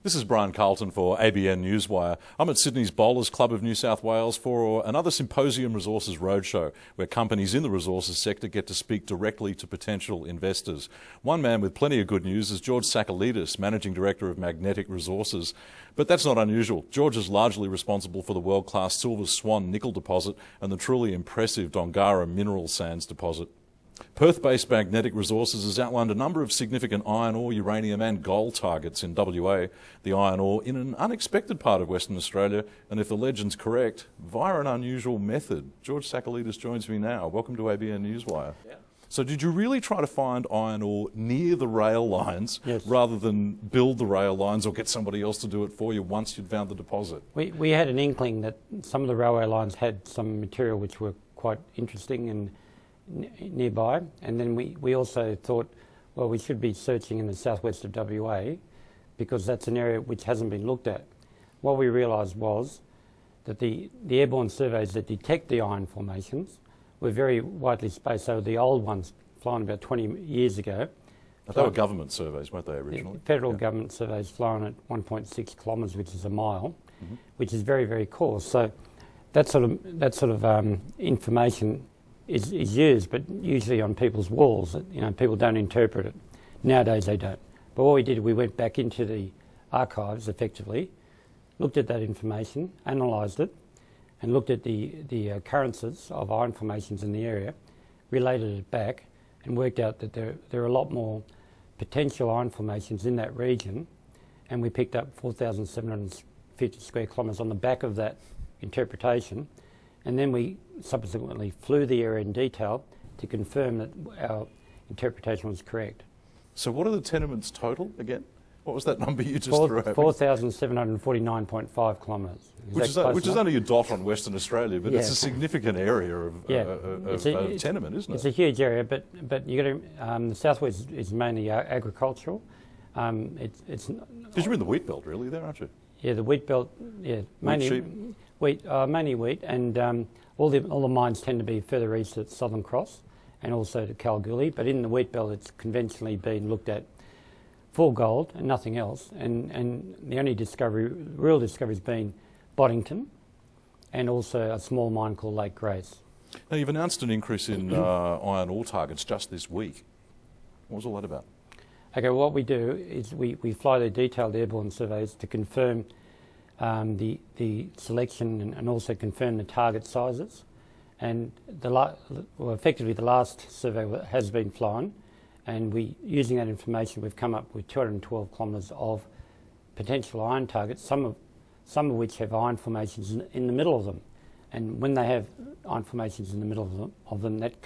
This is Brian Carlton for ABN Newswire. I'm at Sydney's Bowlers Club of New South Wales for another Symposium Resources Roadshow, where companies in the resources sector get to speak directly to potential investors. One man with plenty of good news is George Sakalidis, Managing Director of Magnetic Resources. But that's not unusual. George is largely responsible for the world-class Silver Swan nickel deposit and the truly impressive Dongara mineral sands deposit. Perth-based Magnetic Resources has outlined a number of significant iron ore, uranium and gold targets in WA, the iron ore in an unexpected part of Western Australia, and if the legend's correct, via an unusual method. George Sakalidis joins me now. Welcome to ABN Newswire. Yeah. So did you really try to find iron ore near the rail lines rather than build the rail lines or get somebody else to do it for you once you'd found the deposit? We had an inkling that some of the railway lines had some material which were quite interesting and nearby, and then we also thought, well, we should be searching in the southwest of WA because that's an area which hasn't been looked at. What we realised was that the airborne surveys that detect the iron formations were very widely spaced. So the old ones flown about 20 years ago. They were government surveys, weren't they, originally? Federal government surveys flown at 1.6 kilometres, which is a mile, which is very, very coarse. So that sort of information is used, but usually on people's walls. You know, people don't interpret it. Nowadays they don't. But what we did, we went back into the archives effectively, looked at that information, analysed it, and looked at the occurrences of iron formations in the area, related it back, and worked out that there are a lot more potential iron formations in that region, and we picked up 4,750 square kilometres on the back of that interpretation. And then we subsequently flew the area in detail to confirm that our interpretation was correct. So what are the tenements total again? What was that number you just threw out? 4,749.5 kilometres. Which is only a dot on Western Australia, but it's a significant area of tenement, isn't it? It's a huge area, but you got to. The southwest is mainly agricultural. Because you're in the wheat belt, really, there, aren't you? Yeah, the wheat belt. Yeah, mainly wheat, mainly wheat, and all the mines tend to be further east at Southern Cross, and also to Kalgoorlie. But in the wheat belt, it's conventionally been looked at for gold and nothing else. And the only real discovery has been Boddington, and also a small mine called Lake Grace. Now, you've announced an increase in iron ore targets just this week. What was all that about? Okay, what we do is we fly the detailed airborne surveys to confirm the selection and also confirm the target sizes. And effectively the last survey has been flown, and using that information, we've come up with 212 kilometres of potential iron targets, some of which have iron formations in the middle of them. And when they have iron formations in the middle of them, that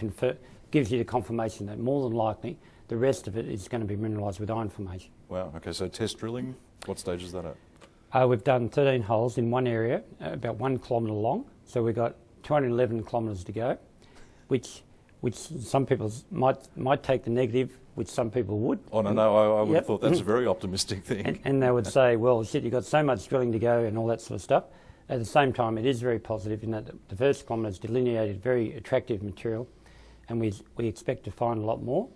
gives you the confirmation that more than likely the rest of it is going to be mineralised with iron formation. Wow, okay, so test drilling, what stage is that at? We've done 13 holes in one area, about 1 kilometre long, so we've got 211 kilometres to go, which some people might take the negative, which some people would. Oh, no, I would have thought that's a very optimistic thing. And they would say, well, shit, you've got so much drilling to go and all that sort of stuff. At the same time, it is very positive in that the first kilometre is delineated very attractive material, and we expect to find a lot more.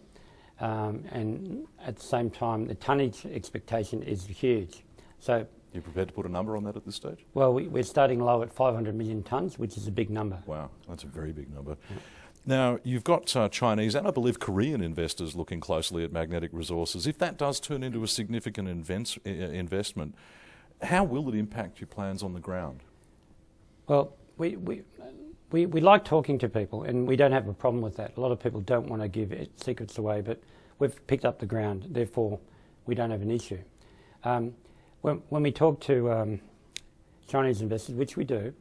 And at the same time, the tonnage expectation is huge. So, you prepared to put a number on that at this stage? Well, we're starting low at 500 million tonnes, which is a big number. Wow, that's a very big number. Yeah. Now, you've got Chinese and I believe Korean investors looking closely at magnetic resources. If that does turn into a significant investment, how will it impact your plans on the ground? Well, we like talking to people, and we don't have a problem with that. A lot of people don't want to give secrets away, but we've picked up the ground, therefore we don't have an issue. When we talk to Chinese investors, which we do,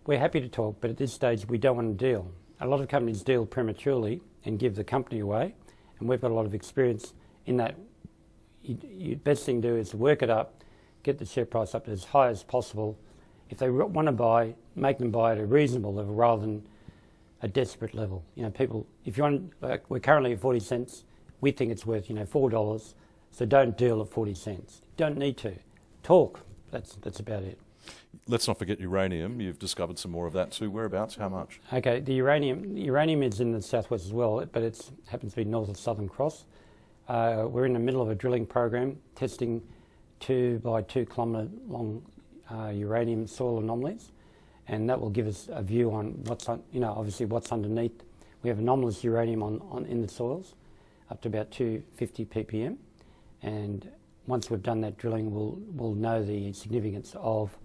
we're happy to talk, but at this stage we don't want to deal. A lot of companies deal prematurely and give the company away, and we've got a lot of experience in that. The best thing to do is to work it up, get the share price up as high as possible. If they want to buy, make them buy at a reasonable level rather than a desperate level. You know, people, if you want, we're currently at 40 cents, we think it's worth, $4, so don't deal at 40 cents. Don't need to. Talk, that's about it. Let's not forget uranium. You've discovered some more of that too. Whereabouts? How much? Okay, the uranium is in the southwest as well, but it happens to be north of Southern Cross. We're in the middle of a drilling program testing 2 by 2 kilometre long uranium soil anomalies, and that will give us a view on what's obviously what's underneath. We have anomalous uranium in the soils up to about 250 ppm, and once we've done that drilling, we'll know the significance of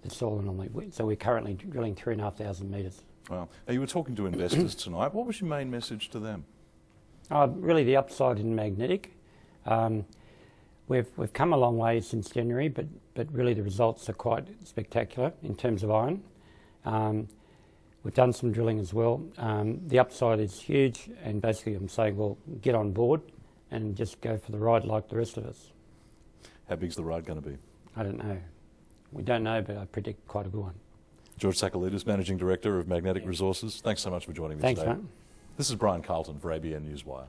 the soil anomaly. So we're currently drilling 3,500 metres. Wow. Now, you were talking to investors tonight. What was your main message to them? Really the upside in magnetic. We've come a long way since January, but really the results are quite spectacular in terms of iron. We've done some drilling as well. The upside is huge, and basically I'm saying, well, get on board and just go for the ride like the rest of us. How big's the ride going to be? I don't know. We don't know, but I predict quite a good one. George Sakalidis, Managing Director of Magnetic Resources. Thanks so much for joining me today. Thanks, mate. This is Brian Carlton for ABN Newswire.